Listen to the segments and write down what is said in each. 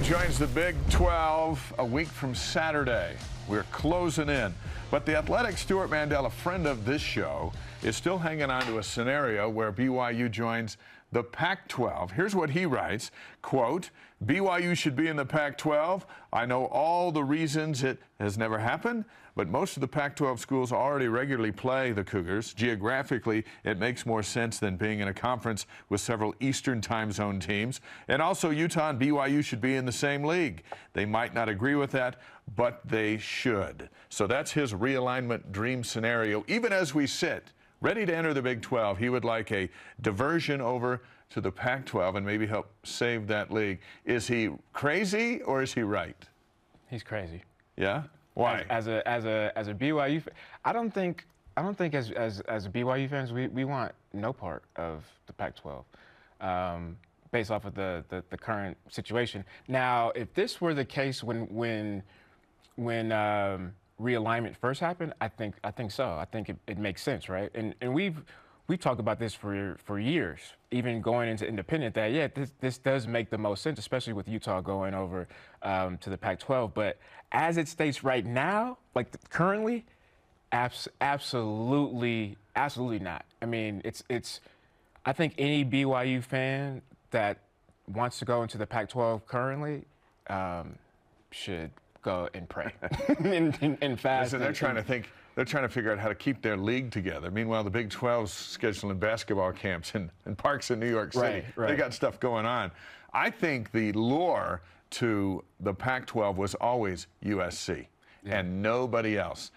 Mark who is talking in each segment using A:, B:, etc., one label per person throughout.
A: joins the Big 12 a week from Saturday. We're closing in. But the Athletic Stewart Mandel, a friend of this show, is still hanging on to a scenario where BYU joins the Pac-12. Here's what he writes, quote, BYU should be in the Pac-12. I know all the reasons it has never happened, but most of the Pac-12 schools already regularly play the Cougars. Geographically, it makes more sense than being in a conference with several Eastern time zone teams. And also, Utah and BYU should be in the same league. They might not agree with that, but they should. So that's his realignment dream scenario. Even as we sit, ready to enter the Big 12, he would like a diversion over to the Pac-12 and maybe help save that league. Is he crazy or is he right?
B: He's crazy.
A: Yeah? Why?
B: As a BYU fan, I don't think as BYU fans we want no part of the Pac-12, based off of the current situation. Now, if this were the case when realignment first happened, I think so. I think it makes sense, right? And we've talked about this for years, even going into independent, that yeah, this does make the most sense, especially with Utah going over to the Pac-12. But as it states right now, like currently, absolutely not. I mean, it's. I think any BYU fan that wants to go into the Pac-12 currently should go and pray and fast.
A: Listen, they're trying to figure out how to keep their league together. Meanwhile, the Big 12's scheduling basketball camps and parks in New York City.
B: Right.
A: They got stuff going on. I think the lure to the Pac-12 was always USC and nobody else.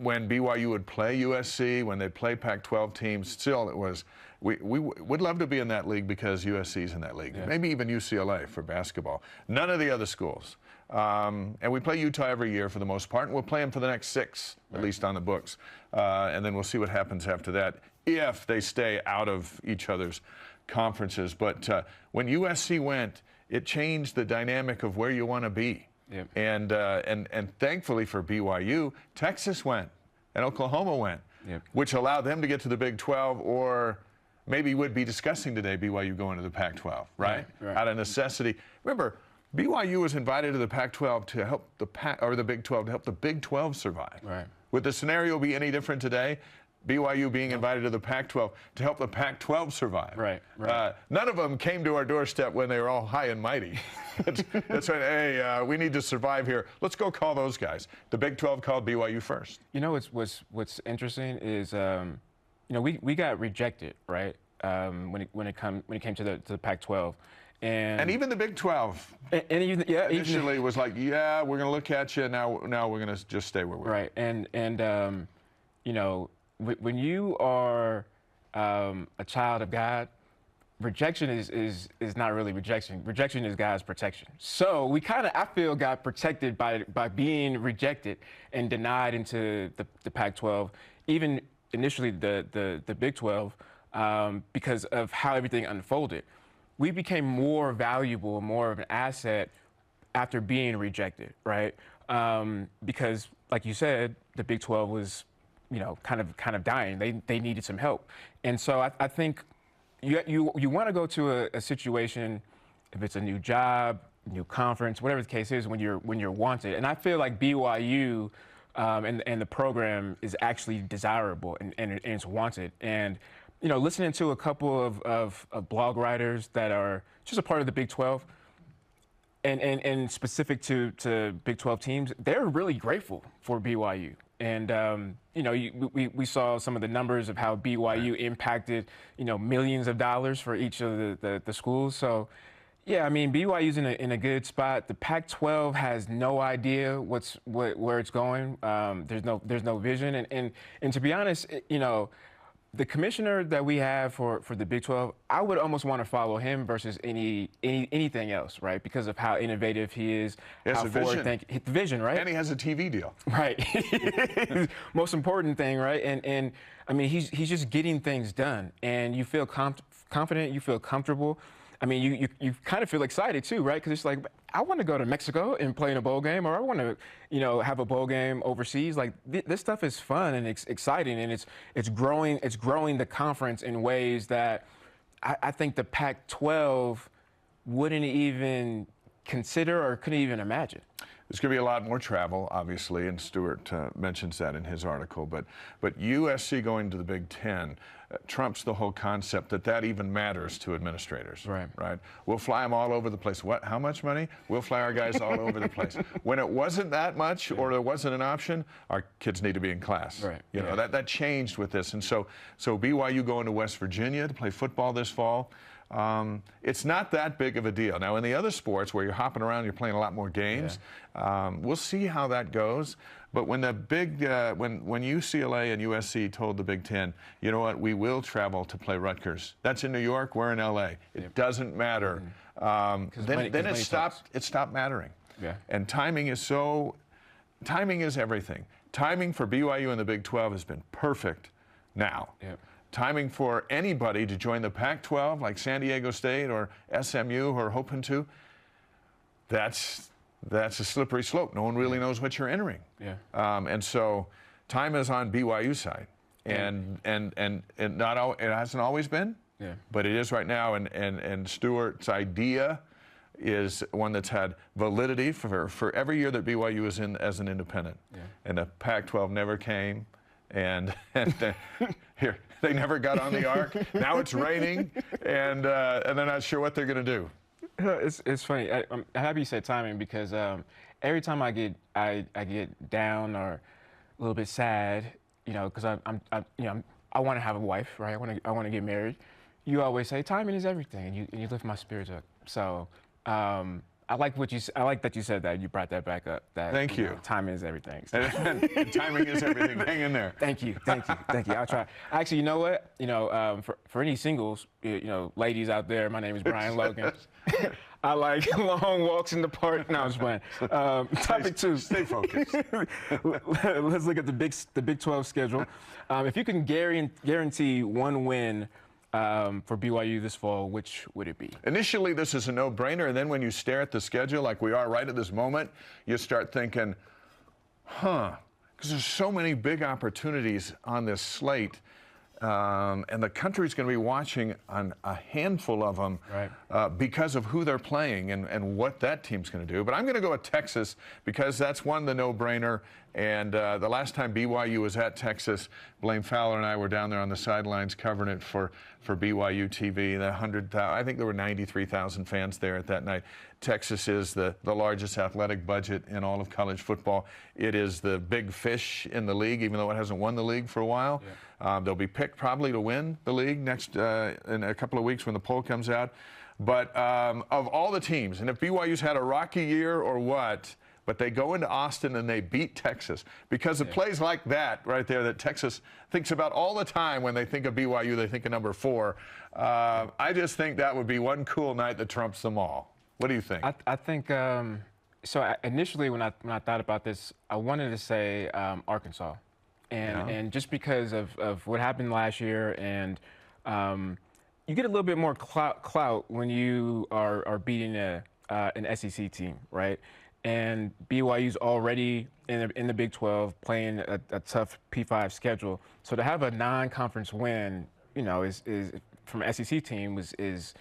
A: When BYU would play USC, when they'd play Pac-12 teams, still it was, we would love to be in that league because USC's in that league. Yeah. Maybe even UCLA for basketball. None of the other schools. And we play Utah every year for the most part, and we'll play them for the next 6, at least on the books. And then we'll see what happens after that, if they stay out of each other's conferences. But when USC went, it changed the dynamic of where you want to be.
B: Yep.
A: And thankfully for BYU, Texas went and Oklahoma went, which allowed them to get to the Big 12, or maybe would be discussing today BYU going to the Pac-12, right? Out of necessity. Remember, BYU was invited to the Pac-12 to help the Big 12 to help the Big 12 survive.
B: Right.
A: Would the scenario be any different today? BYU being invited to the Pac-12 to help the Pac-12 survive.
B: Right.
A: None of them came to our doorstep when they were all high and mighty. That's right. Hey, we need to survive here. Let's go call those guys. The Big 12 called BYU first.
B: You know what's interesting is we got rejected, right? When it came to the Pac-12. And
A: even the Big 12 initially was like, yeah, we're going to look at you. Now we're going to just stay where we're
B: right. And you know, when you are a child of God, rejection is not really rejection. Rejection is God's protection. So we I feel, got protected by being rejected and denied into the Pac-12, even initially the Big 12, because of how everything unfolded. We became more valuable, more of an asset after being rejected, right? Because, like you said, the Big 12 was, kind of dying. They needed some help, and so I think you want to go to a situation, if it's a new job, new conference, whatever the case is, when you're wanted. And I feel like BYU and the program is actually desirable and it's wanted. And listening to a couple of blog writers that are just a part of the Big 12 and specific to Big 12 teams, they're really grateful for BYU. And, we saw some of the numbers of how BYU impacted, millions of dollars for each of the schools. So, yeah, I mean, BYU's in a good spot. The Pac-12 has no idea where it's going. There's no vision. And to be honest, the commissioner that we have for the Big 12, I would almost want to follow him versus anything else, right? Because of how innovative he is, how forward-thinking, the vision, right?
A: And he has a TV deal,
B: right? Most important thing, right? And I mean, he's just getting things done, and you feel confident, you feel comfortable. I mean, you kind of feel excited too, right? Because it's like, I want to go to Mexico and play in a bowl game, or I want to, have a bowl game overseas. Like this stuff is fun and exciting, and it's growing the conference in ways that I think the Pac-12 wouldn't even consider or couldn't even imagine.
A: There's going to be a lot more travel, obviously, and Stewart mentions that in his article. But USC going to the Big Ten trumps the whole concept that even matters to administrators. Right. We'll fly them all over the place. What? How much money? We'll fly our guys all over the place. When it wasn't that much, or there wasn't an option, our kids need to be in class.
B: Right.
A: You know, that changed with this, and so BYU going to West Virginia to play football this fall. It's not that big of a deal. Now, in the other sports where you're hopping around, you're playing a lot more games. We'll see how that goes. But when when UCLA and USC told the Big Ten, you know what, we will travel to play Rutgers. That's in New York. We're in LA. It doesn't matter. Then it stopped mattering.
B: Yeah.
A: And timing is everything. Timing for BYU in the Big 12 has been perfect now.
B: Yep.
A: Timing for anybody to join the Pac-12, like San Diego State or SMU, who are hoping to, that's a slippery slope. No one really knows what you're entering.
B: Yeah.
A: And so time is on BYU's side, and it hasn't always been, but it is right now. And Stewart's idea is one that's had validity for every year that BYU is in as an independent, and the Pac-12 never came, and here. They never got on the ark. Now it's raining, and they're not sure what they're going to do.
B: It's funny. I'm happy you said timing, because every time I get down or a little bit sad, you know, because I want to have a wife, right? I want to get married. You always say timing is everything, and you lift my spirits up. So I like that you said that. You brought that back up. That,
A: Thank you.
B: Timing is everything.
A: So. And timing is everything. Hang in there.
B: Thank you. I'll try. Actually, you know what? You know, for any singles, you know, ladies out there, my name is Brian Logan. I like long walks in the park. No, I'm just playing. Topic 2.
A: Stay focused.
B: Let's look at the Big 12 schedule. If you can guarantee one win for BYU this fall, which would it be? Initially,
A: this is a no-brainer, and then when you stare at the schedule like we are right at this moment, you start thinking, because there's so many big opportunities on this slate, and the country's going to be watching on a handful of them because of who they're playing and what that team's going to do. But I'm going to go with Texas, because that's the no-brainer. And the last time BYU was at Texas, Blaine Fowler and I were down there on the sidelines covering it for BYU TV. I think there were 93,000 fans there at that night. Texas is the largest athletic budget in all of college football. It is the big fish in the league, even though it hasn't won the league for a while. They'll be picked probably to win the league next in a couple of weeks when the poll comes out. But of all the teams, and if BYU's had a rocky year or what, but they go into Austin and they beat Texas, because of plays like that right there that Texas thinks about all the time. When they think of BYU, they think of number 4. I just think that would be one cool night that trumps them all. What do you think?
B: I think so. Initially, when I thought about this, I wanted to say Arkansas, and just because of what happened last year, and you get a little bit more clout when you are beating an SEC team, right? And BYU's already in the Big 12 playing a tough P5 schedule. So to have a non-conference win, you know, is from an SEC team is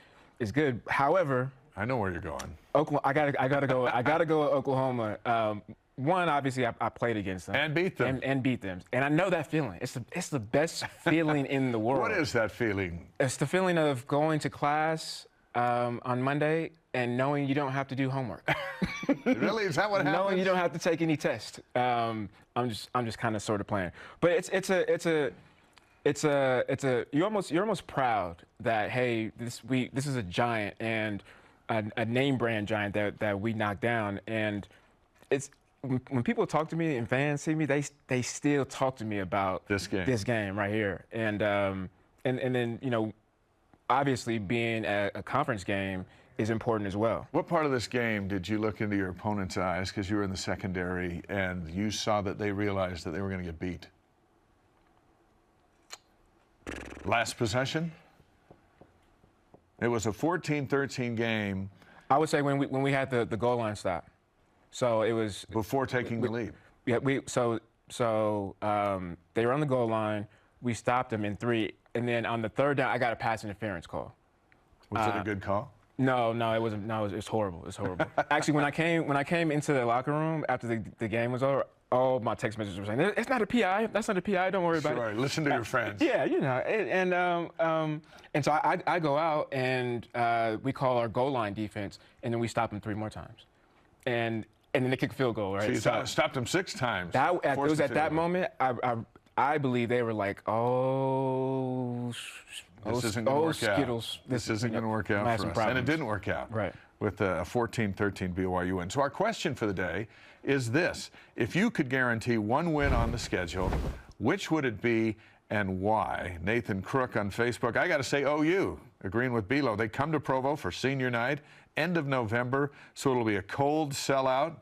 B: good. However,
A: I know where you're going.
B: Oklahoma. I gotta go with Oklahoma. One, obviously, I played against them
A: and beat them.
B: And beat them. And I know that feeling. It's the best feeling in the world.
A: What is that feeling?
B: It's the feeling of going to class on Monday and knowing you don't have to do homework.
A: Really? Is that what happens?
B: Knowing you don't have to take any test. I'm just kind of sort of playing. But you're almost proud that, hey, this is a giant, and a name brand giant that we knocked down. And it's when people talk to me and fans see me, they still talk to me about
A: this
B: game right here. And then, you know, obviously being a conference game is important as well.
A: What part of this game did you look into your opponent's eyes, because you were in the secondary, and you saw that they realized that they were going to get beat? Last possession? It was a 14-13 game.
B: I would say when we had the goal line stop. So it was
A: before taking the lead.
B: Yeah, so they were on the goal line. We stopped them in 3, and then on the 3rd down, I got a pass interference call.
A: Was it a good call?
B: No, it wasn't. No, it's horrible. It's horrible. Actually, when I came into the locker room after the game was over, all my text messages were saying, "It's not a PI. That's not a PI. Don't worry about it."
A: Listen to your friends.
B: Yeah, you know, and so I go out and we call our goal line defense, and then we stop them 3 more times, and then they kick a field goal, right?
A: So you stopped them 6 times.
B: It was at that moment I believe they were like,
A: this isn't going to work
B: Skittles.
A: out. This isn't going to work out for us. And it didn't work out.
B: Right.
A: With a 14-13 BYU win. So our question for the day is this. If you could guarantee 1 win on the schedule, which would it be and why? Nathan Crook on Facebook. I got to say OU, agreeing with Bilo. They come to Provo for senior night, end of November, so it'll be a cold sellout.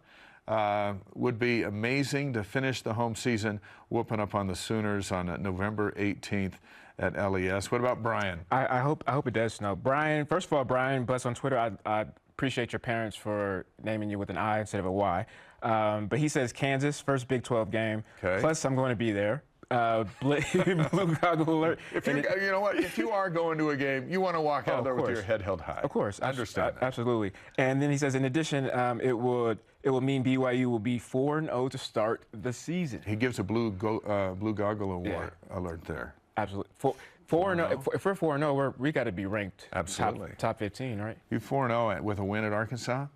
A: Would be amazing to finish the home season whooping up on the Sooners on November 18th at LES. What about Brian?
B: I hope it does snow. Brian, first of all, Brian Bus on Twitter, I appreciate your parents for naming you with an I instead of a Y. But he says Kansas, first Big 12 game.
A: Okay.
B: Plus, I'm going to be there. Blue goggle alert.
A: You know what? If you are going to a game, you want to walk out there with your head held high.
B: Of course,
A: I understand.
B: Absolutely. And then he says, in addition, it will mean BYU will be 4-0 to start the season.
A: He gives a blue goggle alert there.
B: Absolutely. 4-0. If we're 4-0, we got to be ranked.
A: Absolutely.
B: Top 15, right?
A: You 4-0 with a win at Arkansas?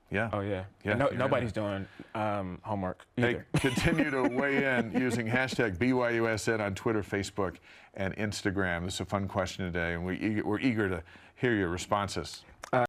A: Yeah.
B: Oh, yeah. Nobody's doing homework either.
A: Hey, continue to weigh in using hashtag BYUSN on Twitter, Facebook, and Instagram. This is a fun question today, and we're eager to hear your responses.